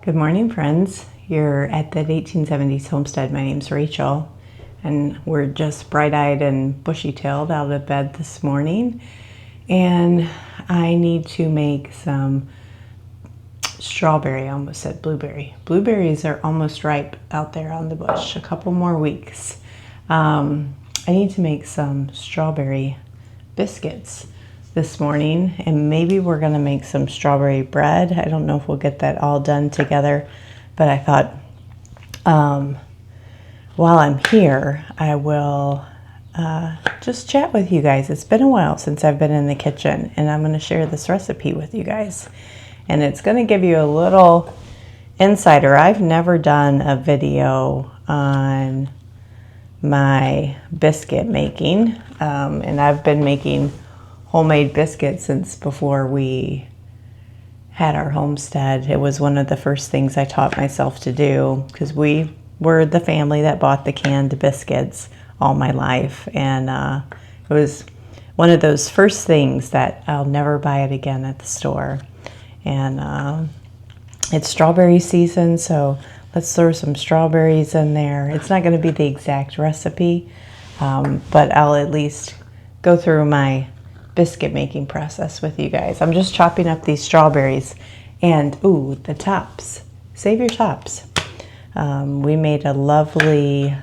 Good morning, friends. You're at that 1870s Homestead. My name's Rachel, and we're just bright-eyed and bushy-tailed out of bed this morning. And I need to make some strawberry. I almost said blueberry. Blueberries are almost ripe out there on the bush. A couple more weeks. I need to make some strawberry biscuits this morning, and maybe we're gonna make some strawberry bread. I don't know if we'll get that all done together, but I thought while I'm here, I will just chat with you guys. It's been a while since I've been in the kitchen, and I'm gonna share this recipe with you guys. And it's gonna give you a little insider. I've never done a video on my biscuit making, and I've been making homemade biscuits since before we had our homestead. It was one of the first things I taught myself to do because we were the family that bought the canned biscuits all my life, and it was one of those first things that I'll never buy it again at the store. And it's strawberry season, so let's throw some strawberries in there. It's not going to be the exact recipe, but I'll at least go through my biscuit making process with you guys. I'm just chopping up these strawberries, and ooh, the tops. Save your tops. We made a lovely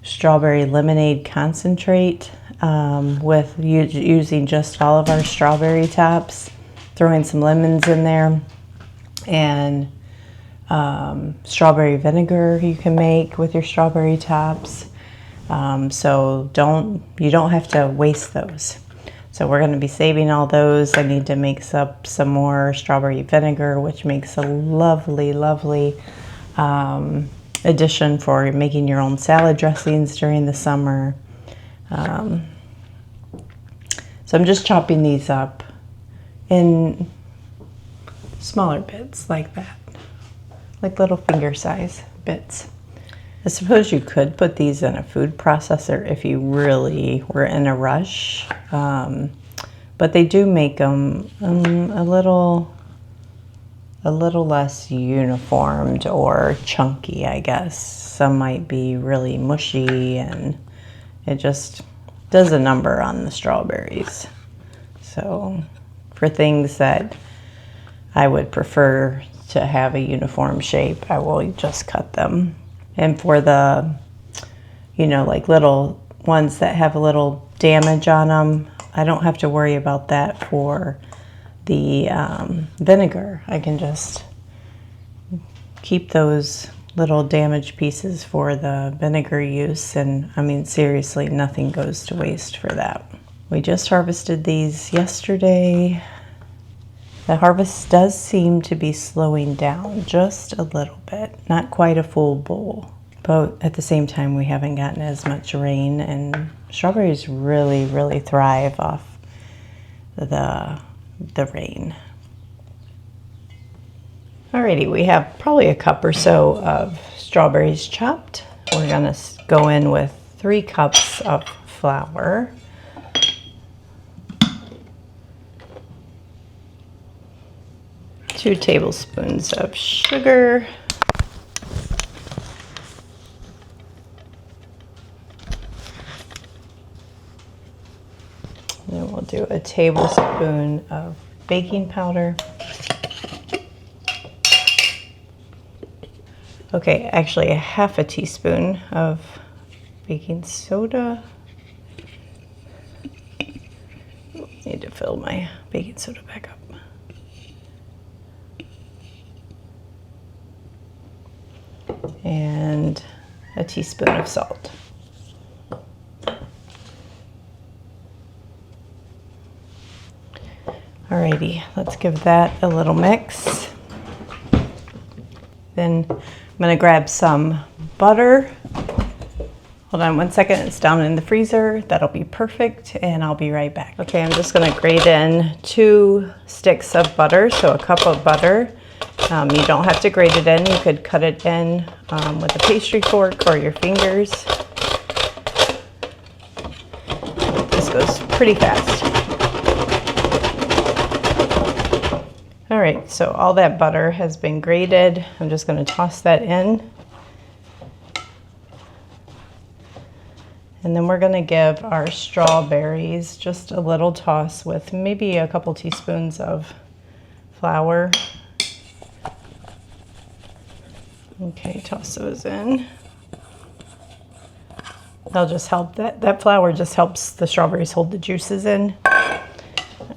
strawberry lemonade concentrate with using just all of our strawberry tops, throwing some lemons in there, and strawberry vinegar you can make with your strawberry tops. So you don't have to waste those. So we're going to be saving all those. I need to mix up some more strawberry vinegar, which makes a lovely, lovely addition for making your own salad dressings during the summer. So I'm just chopping these up in smaller bits like that, like little finger size bits. I suppose you could put these in a food processor if you really were in a rush, but they do make them a little less uniformed or chunky, I guess. Some might be really mushy, and it just does a number on the strawberries. So for things that I would prefer to have a uniform shape, I will just cut them. And for the, like little ones that have a little damage on them, I don't have to worry about that for the vinegar. I can just keep those little damaged pieces for the vinegar use. And I mean, seriously, nothing goes to waste for that. We just harvested these yesterday. The harvest does seem to be slowing down just a little bit, not quite a full bowl, but at the same time we haven't gotten as much rain, and strawberries really, really thrive off the rain. Alrighty, we have probably a cup or so of strawberries chopped. We're gonna go in with 3 cups of flour. 2 tablespoons of sugar, then we'll do a tablespoon of baking powder. Okay, actually a half a teaspoon of baking soda. Need to fill my baking soda back up. And a teaspoon of salt. Alrighty, let's give that a little mix. Then I'm gonna grab some butter. Hold on one second, it's down in the freezer. That'll be perfect, and I'll be right back. Okay, I'm just gonna grate in 2 sticks of butter, so a cup of butter. You don't have to grate it in. You could cut it in with a pastry fork or your fingers. This goes pretty fast. All All right, so all that butter has been grated. I'm just going to toss that in. And then we're going to give our strawberries just a little toss with maybe a couple teaspoons of flour. Okay, toss those in. They'll just help, that flour just helps the strawberries hold the juices in. All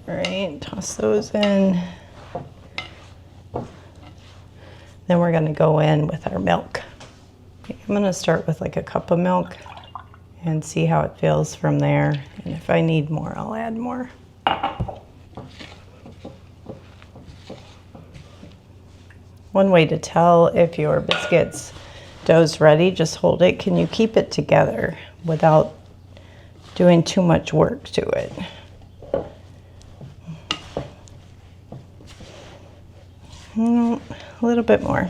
right, toss those in. Then we're going to go in with our milk. Okay, I'm going to start with like a cup of milk and see how it feels from there. And if I need more, I'll add more. One way to tell if your biscuits dough's ready, just hold it. Can you keep it together without doing too much work to it? A little bit more.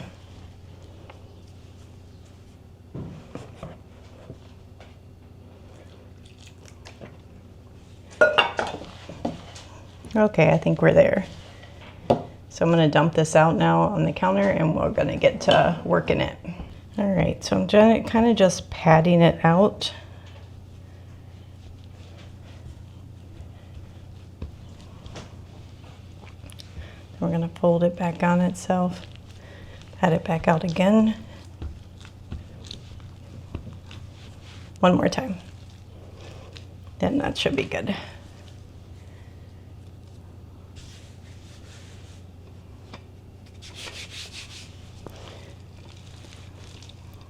Okay, I think we're there. So I'm going to dump this out now on the counter and we're going to get to working it. All right, so I'm kind of just patting it out. We're going to fold it back on itself, pat it back out again. One more time. Then that should be good.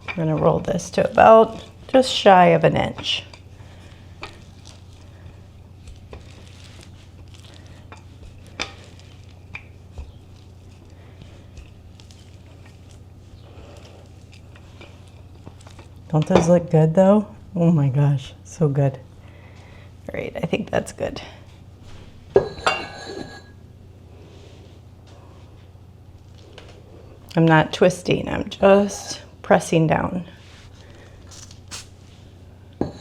We're going to roll this to about just shy of an inch. Don't those look good though? Oh my gosh, so good. All right, I think that's good. I'm not twisting, I'm just pressing down. I'll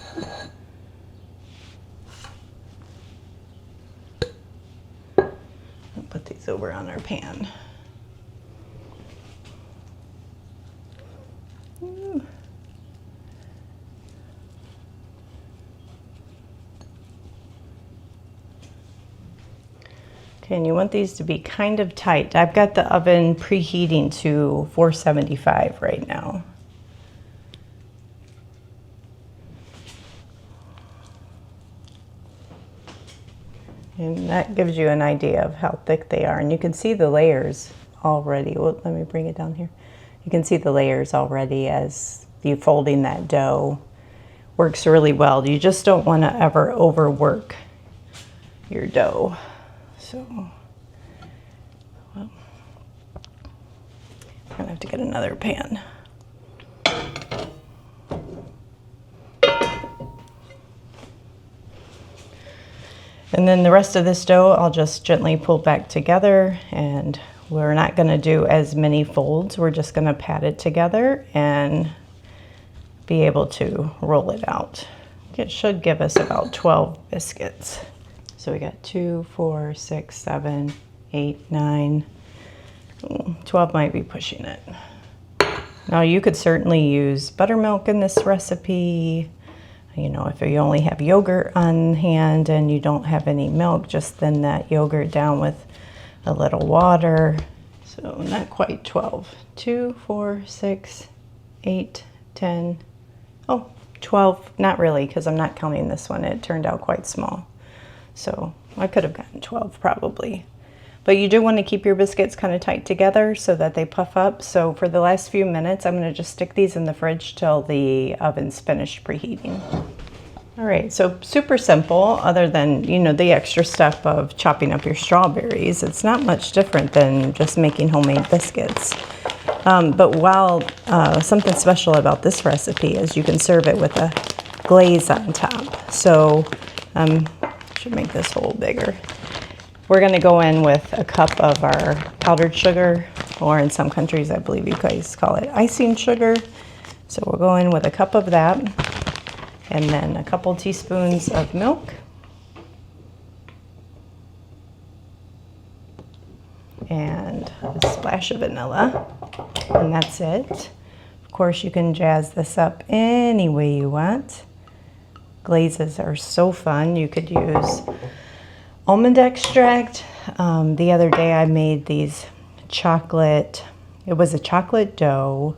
put these over on our pan. Okay, and you want these to be kind of tight. I've got the oven preheating to 475 right now. And that gives you an idea of how thick they are. And you can see the layers already. Well, let me bring it down here. You can see the layers already as you folding that dough. Works really well. You just don't want to ever overwork your dough. So, well, I'm gonna have to get another pan. And then the rest of this dough, I'll just gently pull back together, and we're not gonna do as many folds. We're just gonna pat it together and be able to roll it out. It should give us about 12 biscuits. So we got 2, 4, 6, 7, 8, 9, 12 might be pushing it. Now you could certainly use buttermilk in this recipe. You know, if you only have yogurt on hand and you don't have any milk, just thin that yogurt down with a little water. So not quite 12. 2, 4, 6, 8, 10. Oh, 12, not really, because I'm not counting this one. It turned out quite small. So I could have gotten 12 probably. But you do want to keep your biscuits kind of tight together so that they puff up. So for the last few minutes, I'm going to just stick these in the fridge till the oven's finished preheating. All right, so super simple other than, you know, the extra step of chopping up your strawberries. It's not much different than just making homemade biscuits. But while something special about this recipe is you can serve it with a glaze on top. So should make this hole bigger. We're going to go in with a cup of our powdered sugar, or in some countries I believe you guys call it icing sugar. So we'll go in with a cup of that, and then a couple teaspoons of milk, and a splash of vanilla, and that's it. Of course, you can jazz this up any way you want. Glazes are so fun. You could use almond extract. The other day I made these chocolate, it was a chocolate dough,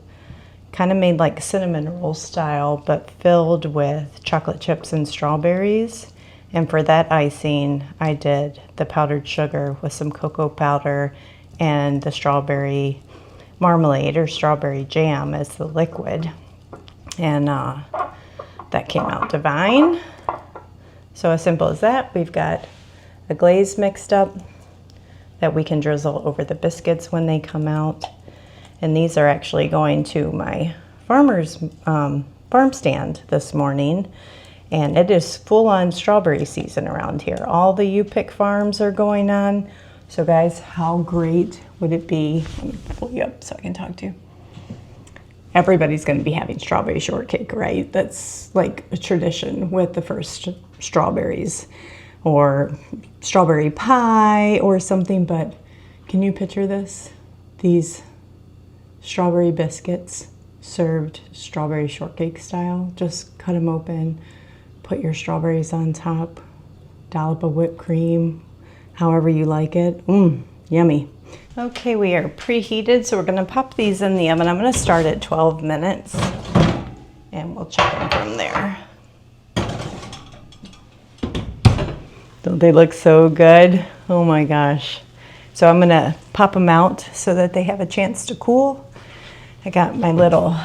kind of made like cinnamon roll style, but filled with chocolate chips and strawberries. And for that icing, I did the powdered sugar with some cocoa powder and the strawberry marmalade or strawberry jam as the liquid. And that came out divine. So as simple as that, we've got a glaze mixed up that we can drizzle over the biscuits when they come out. And these are actually going to my farmer's farm stand this morning. And it is full on strawberry season around here. All the U-Pick farms are going on. So guys, how great would it be? Let me pull you up so I can talk to you. Everybody's going to be having strawberry shortcake, right? That's like a tradition with the first strawberries, or strawberry pie or something. But can you picture this? These strawberry biscuits served strawberry shortcake style. Just cut them open, put your strawberries on top, dollop of whipped cream, however you like it. Yummy. Okay, we are preheated, so we're gonna pop these in the oven. I'm gonna start at 12 minutes and we'll check them from there. Don't they look so good? Oh my gosh. So I'm gonna pop them out so that they have a chance to cool. I got my little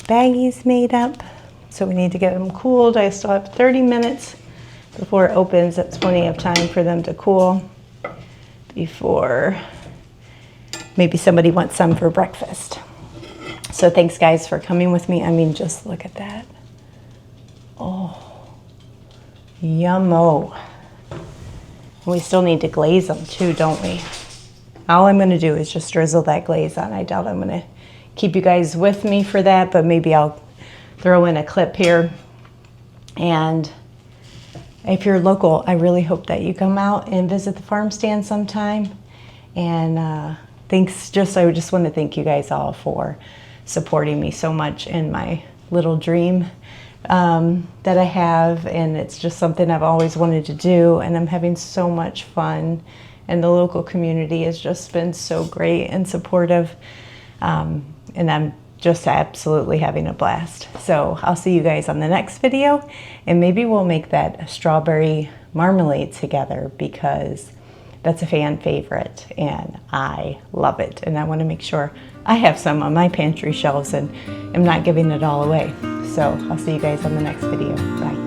baggies made up. So we need to get them cooled. I still have 30 minutes before it opens. That's plenty of time for them to cool before maybe somebody wants some for breakfast. So thanks guys for coming with me. I mean, just look at that. Oh, yummo. We still need to glaze them too, don't we? All I'm gonna do is just drizzle that glaze on. I doubt I'm gonna keep you guys with me for that, but maybe I'll throw in a clip here. And if you're local, I really hope that you come out and visit the farm stand sometime. And I just want to thank you guys all for supporting me so much in my little dream that I have. And it's just something I've always wanted to do, and I'm having so much fun. And the local community has just been so great and supportive. And I'm just absolutely having a blast. So I'll see you guys on the next video, and maybe we'll make that strawberry marmalade together, because that's a fan favorite and I love it. And I want to make sure I have some on my pantry shelves and am not giving it all away. So I'll see you guys on the next video. Bye.